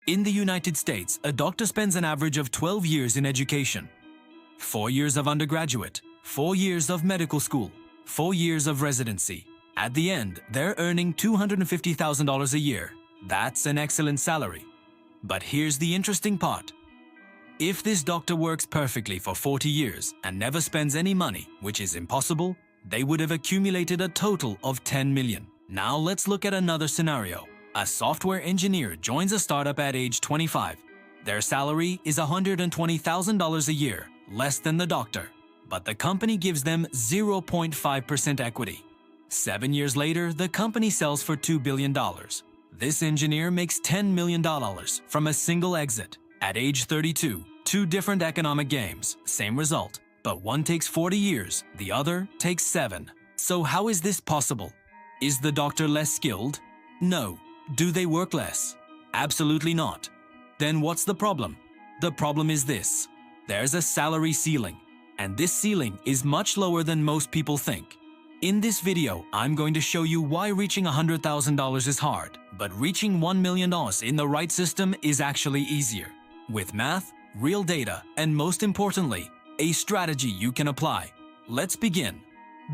In the United States, a doctor spends an average of 12 years in education. 4 years of undergraduate, 4 years of medical school, 4 years of residency. At the end, they're earning $250,000 a year. That's an excellent salary. But here's the interesting part. If this doctor works perfectly for 40 years and never spends any money, which is impossible, they would have accumulated a total of 10 million. Now let's look at another scenario. A software engineer joins a startup at age 25. Their salary is $120,000 a year, less than the doctor. But the company gives them 0.5% equity. 7 years later, the company sells for $2 billion. This engineer makes $10 million from a single exit. At age 32, 2 different economic games, same result. But one takes 40 years, the other takes 7. So how is this possible? Is the doctor less skilled? No. Do they work less? Absolutely not. Then what's the problem? The problem is this. There's a salary ceiling, and this ceiling is much lower than most people think. In this video, I'm going to show you why reaching $100,000 is hard, but reaching $1 million in the right system is actually easier. With math, real data, and most importantly, a strategy you can apply. Let's begin.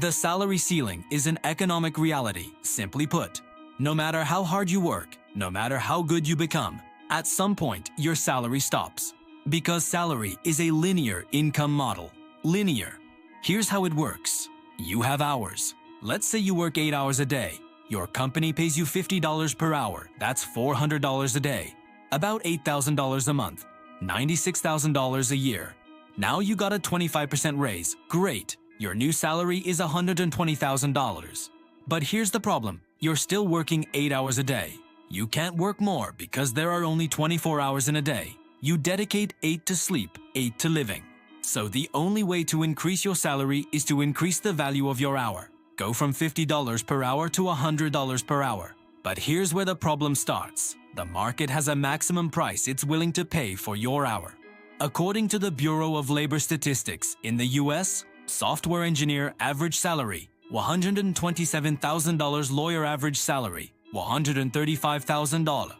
The salary ceiling is an economic reality, simply put. No matter how hard you work, no matter how good you become, at some point your salary stops. Because salary is a linear income model. Linear. Here's how it works. You have hours. Let's say you work 8 hours a day. Your company pays you $50 per hour. That's $400 a day. About $8,000 a month. $96,000 a year. Now you got a 25% raise. Great. Your new salary is $120,000. But here's the problem. You're still working 8 hours a day. You can't work more because there are only 24 hours in a day. You dedicate 8 to sleep, 8 to living. So the only way to increase your salary is to increase the value of your hour. Go from $50 per hour to $100 per hour. But here's where the problem starts. The market has a maximum price it's willing to pay for your hour. According to the Bureau of Labor Statistics, in the US, software engineer average salary, $127,000. Lawyer average salary, $135,000.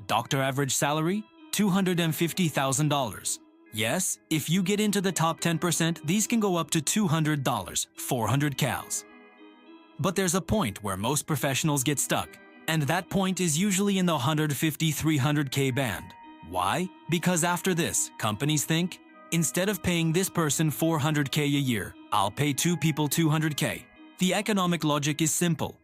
Doctor average salary, $250,000. Yes, if you get into the top 10%, these can go up to $200, 400 cows. But there's a point where most professionals get stuck, and that point is usually in the 150-300K band. Why? Because after this, companies think, instead of paying this person $400K a year, I'll pay 2 people $200K. The economic logic is simple.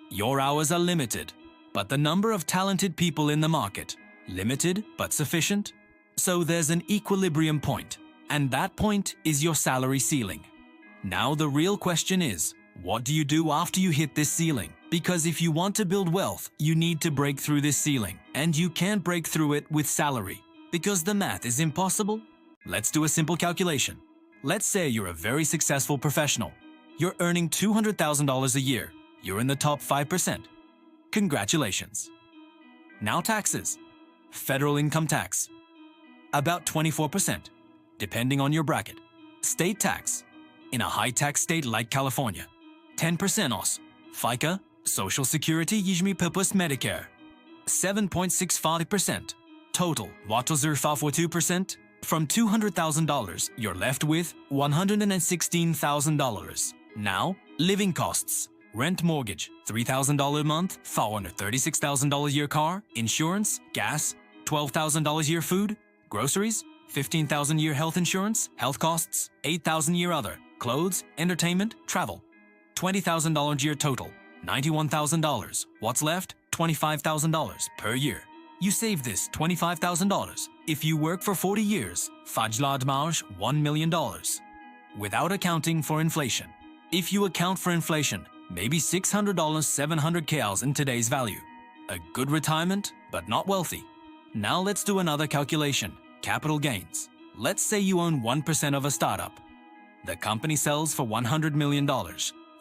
Your hours are limited, but the number of talented people in the market, limited but sufficient. So there's an equilibrium point, and that point is your salary ceiling. Now the real question is, what do you do after you hit this ceiling? Because if you want to build wealth, you need to break through this ceiling, and you can't break through it with salary, because the math is impossible. Let's do a simple calculation. Let's say you're a very successful professional. You're earning $200,000 a year. You're in the top 5%. Congratulations. Now taxes. Federal income tax, about 24%, depending on your bracket. State tax, in a high-tax state like California, 10% os. FICA, Social Security jižmi popust Medicare, 7.65%. Total, watozerfa for 2%. From $200,000, you're left with $116,000. Now, living costs. Rent mortgage, $3,000 a month, $436,000 a year car, insurance, gas, $12,000 a year food, groceries, $15,000 a year health insurance, health costs, $8,000 a year other, clothes, entertainment, travel. $20,000 a year total, $91,000. What's left? $25,000 per year. You save this $25,000. If you work for 40 years, fajlad marge $1 million. Without accounting for inflation. If you account for inflation, maybe $600, 700 KLs in today's value. A good retirement, but not wealthy. Now let's do another calculation. Capital gains. Let's say you own 1% of a startup. The company sells for $100 million.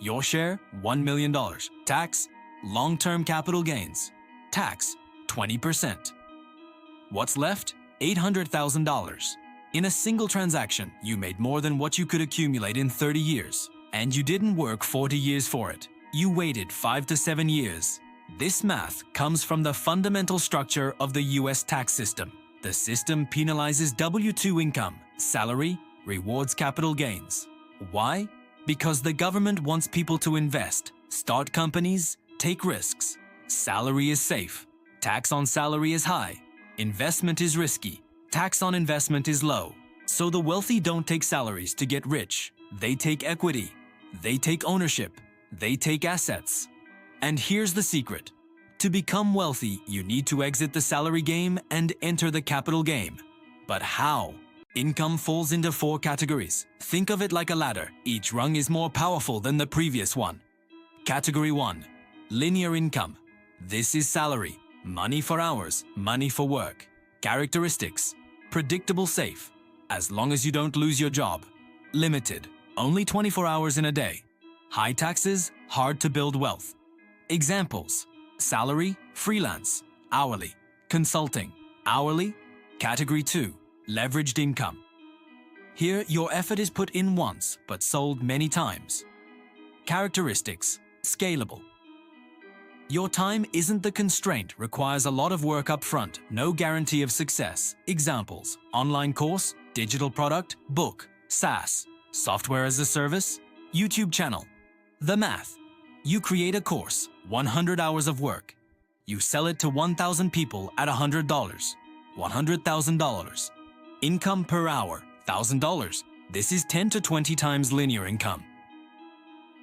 Your share, $1 million. Tax, long-term capital gains. Tax, 20%. What's left? $800,000. In a single transaction, you made more than what you could accumulate in 30 years. And you didn't work 40 years for it. You waited 5 to 7 years. This math comes from the fundamental structure of the US tax system. The system penalizes W-2 income, salary, rewards capital gains. Why? Because the government wants people to invest, start companies, take risks. Salary is safe. Tax on salary is high. Investment is risky. Tax on investment is low. So the wealthy don't take salaries to get rich. They take equity. They take ownership. They take assets. And here's the secret. To become wealthy, you need to exit the salary game and enter the capital game. But how? Income falls into 4 categories. Think of it like a ladder. Each rung is more powerful than the previous one. Category 1. Linear income. This is salary. Money for hours. Money for work. Characteristics. Predictable, safe. As long as you don't lose your job. Limited. Only 24 hours in a day. High taxes. Hard to build wealth. Examples. Salary, freelance, hourly, consulting, hourly. Category 2, leveraged income. Here, your effort is put in once, but sold many times. Characteristics, scalable. Your time isn't the constraint, requires a lot of work up front, no guarantee of success. Examples, online course, digital product, book, SaaS, software as a service, YouTube channel. The math. You create a course, 100 hours of work. You sell it to 1,000 people at $100, $100,000. Income per hour, $1,000. This is 10 to 20 times linear income.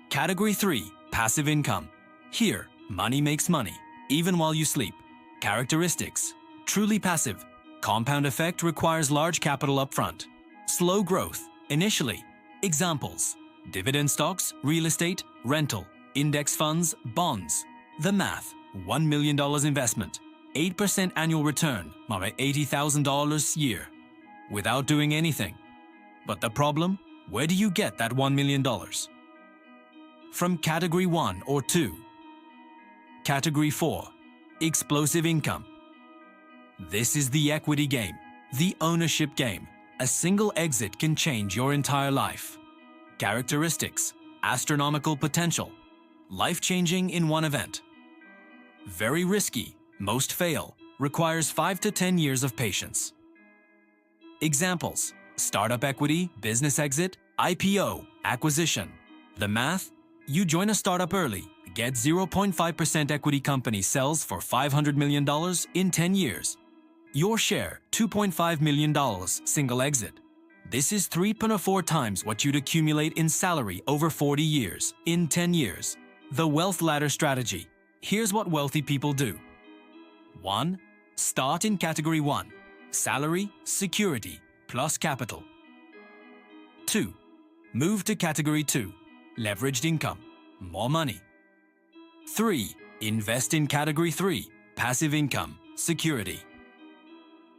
Category 3, passive income. Here, money makes money, even while you sleep. Characteristics, truly passive. Compound effect requires large capital upfront. Slow growth, initially. Examples, dividend stocks, real estate, rental. Index funds, bonds. The math, $1 million investment, 8% annual return, $80,000 a year, without doing anything. But the problem, where do you get that $1 million? From category 1 or 2. Category 4, explosive income. This is the equity game, the ownership game. A single exit can change your entire life. Characteristics, astronomical potential. Life-changing in one event. Very risky, most fail, requires 5 to 10 years of patience. Examples, startup equity, business exit, IPO, acquisition. The math, you join a startup early, get 0.5% equity company sells for $500 million in 10 years. Your share, $2.5 million, single exit. This is 3.4 times what you'd accumulate in salary over 40 years, in 10 years. The wealth ladder strategy. Here's what wealthy people do. 1. Start in category 1. Salary, security, plus capital. 2. Move to category 2. Leveraged income, more money. 3. Invest in category 3. Passive income, security.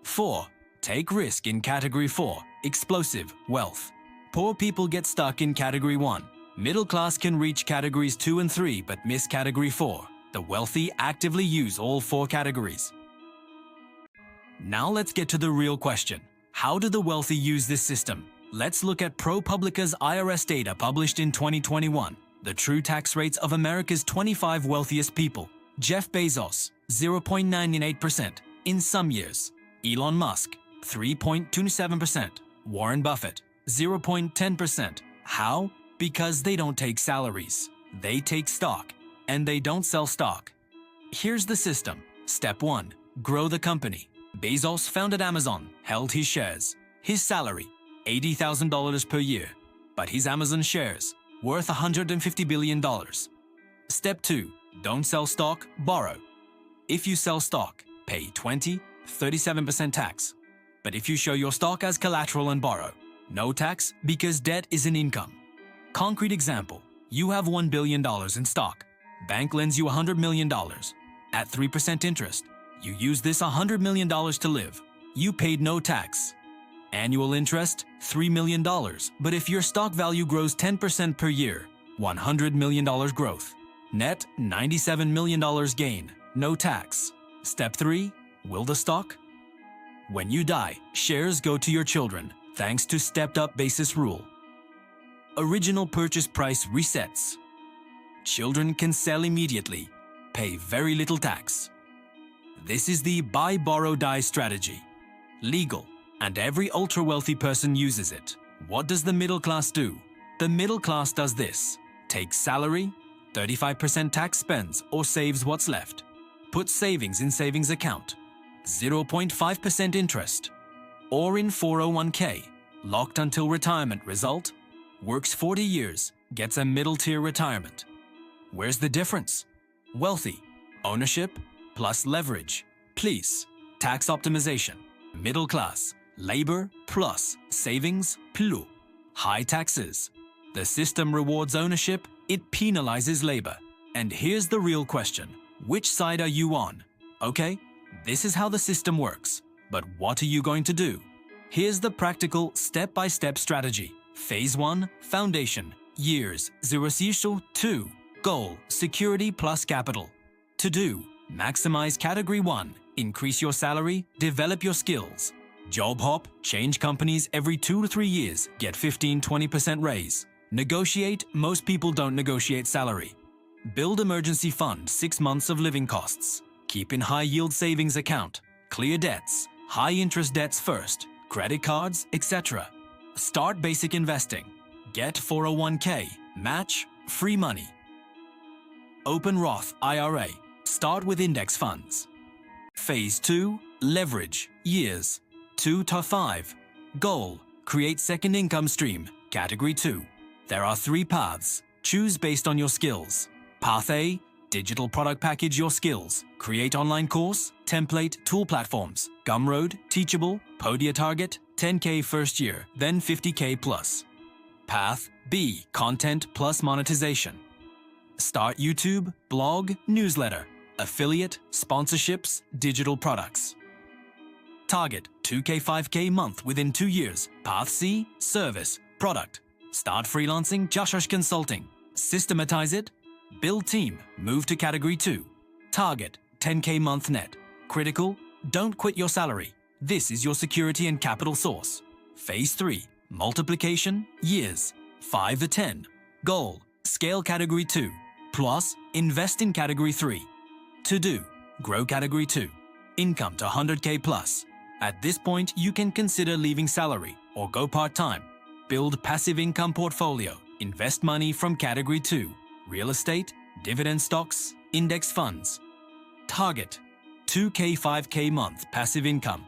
4. Take risk in category 4. Explosive, wealth. Poor people get stuck in category 1. Middle class can reach categories 2 and 3 but miss category 4. The wealthy actively use all 4 categories. Now let's get to the real question. How do the wealthy use this system? Let's look at ProPublica's IRS data published in 2021. The true tax rates of America's 25 wealthiest people. Jeff Bezos, 0.98% in some years. Elon Musk, 3.27%. Warren Buffett, 0.10%. How? Because they don't take salaries. They take stock, and they don't sell stock. Here's the system. Step 1. Grow the company. Bezos founded Amazon, held his shares. His salary, $80,000 per year. But his Amazon shares, worth $150 billion. Step 2. Don't sell stock, borrow. If you sell stock, pay 37% tax. But if you show your stock as collateral and borrow, no tax because debt is an income. Concrete example, you have $1 billion in stock. Bank lends you $100 million. At 3% interest, you use this $100 million to live. You paid no tax. Annual interest, $3 million. But if your stock value grows 10% per year, $100 million growth. Net, $97 million gain, no tax. Step 3, will the stock? When you die, shares go to your children, thanks to stepped-up basis rule. Original purchase price resets. Children can sell immediately. pay very little tax. This is the buy, borrow, die strategy. Legal, and every ultra-wealthy person uses it. What does the middle class do? The middle class does this. Takes salary, 35% tax spends or saves what's left. Puts savings in savings account, 0.5% interest. Or in 401k, locked until retirement. Result? Works 40 years, gets a middle-tier retirement. Where's the difference? Wealthy, ownership, plus leverage, plus tax optimization. Middle class, labor, plus savings, plus high taxes. The system rewards ownership, it penalizes labor. And here's the real question. Which side are you on? Okay, this is how the system works. But what are you going to do? Here's the practical step-by-step strategy. Phase 1, foundation, years, 2, goal, security plus capital. To do, maximize category 1, increase your salary, develop your skills. Job hop, change companies every 2 to 3 years, get 15-20% raise. Negotiate, most people don't negotiate salary. Build emergency fund, 6 months of living costs. Keep in high yield savings account. Clear debts, high interest debts first, credit cards, etc. Start basic investing. Get 401k, match, free money. Open Roth IRA. Start with index funds. Phase 2, leverage, years, 2 to 5. Goal, create second income stream, category 2. There are 3 paths. Choose based on your skills. Path A, digital product package your skills. Create online course, template, tool platforms. Gumroad, Teachable, Podia Target, 10K first year, then 50K plus. Path B, content plus monetization. Start YouTube, blog, newsletter, affiliate, sponsorships, digital products. Target 2K, 5K month within 2 years. Path C, service, product. Start freelancing, Josh Consulting. Systematize it. Build team, move to category 2. Target 10K month net. Critical, don't quit your salary. This is your security and capital source. Phase 3, multiplication, years, 5 to 10. Goal, scale category 2. Plus, invest in category 3. To do, grow category 2. Income to 100K plus. At this point, you can consider leaving salary or go part-time. Build passive income portfolio. Invest money from category 2. Real estate, dividend stocks, index funds. Target 2K, 5K month passive income.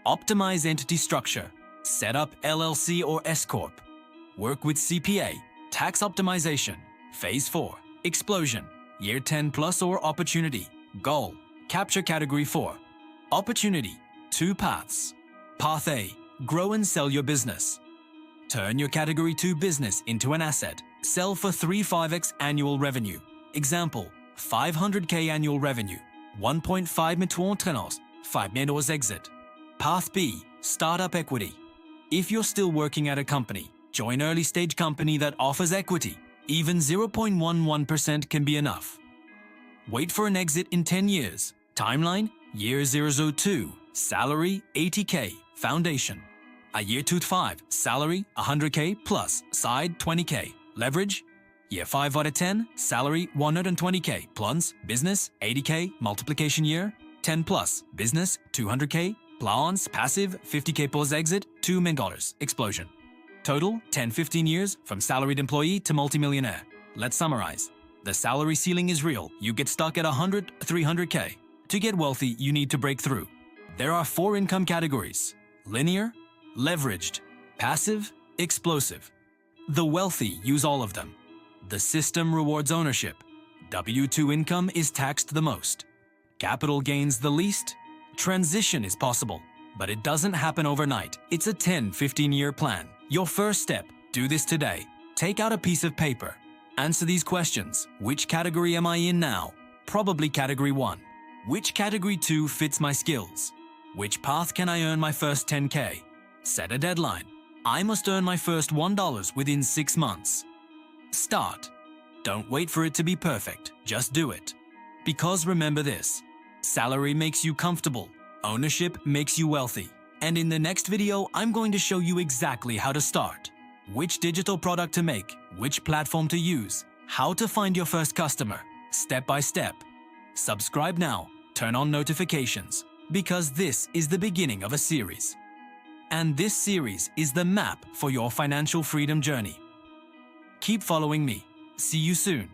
Optimize entity structure. Set up LLC or S-Corp. Work with CPA. Tax optimization. Phase 4. Explosion. Year 10 plus or opportunity. Goal. Capture category 4. Opportunity. 2 paths. Path A. Grow and sell your business. Turn your category 2 business into an asset. Sell for 3-5x annual revenue. Example, 500K annual revenue. 1.5 million entrepreneurs, 5 million exit. Path B, startup equity. If you're still working at a company, join early stage company that offers equity. Even 0.11% can be enough. Wait for an exit in 10 years. Timeline, year 002. Salary, 80K. Foundation. A year 2 to 5. Salary, 100K plus. Side, 20K. Leverage, year 5 out of 10. Salary, 120K. Plus, business, 80K. Multiplication year, 10 plus. Business, 200K. Plans, passive, 50K plus exit, $2 million. Explosion. Total, 10-15 years from salaried employee to multimillionaire. Let's summarize. The salary ceiling is real. You get stuck at 300K. To get wealthy, you need to break through. There are 4 income categories: linear, leveraged, passive, explosive. The wealthy use all of them. The system rewards ownership. W-2 income is taxed the most. Capital gains the least. Transition is possible, but it doesn't happen overnight. It's a 10-15 year plan. Your first step, do this today. Take out a piece of paper. Answer these questions. Which category am I in now? Probably category 1. Which category 2 fits my skills? Which path can I earn my first 10K? Set a deadline. I must earn my first $1 within 6 months. Start. Don't wait for it to be perfect. Just do it. Because remember this, salary makes you comfortable. Ownership makes you wealthy. And in the next video, I'm going to show you exactly how to start. Which digital product to make, which platform to use, how to find your first customer, step by step. Subscribe now, turn on notifications, because this is the beginning of a series. And this series is the map for your financial freedom journey. Keep following me. See you soon.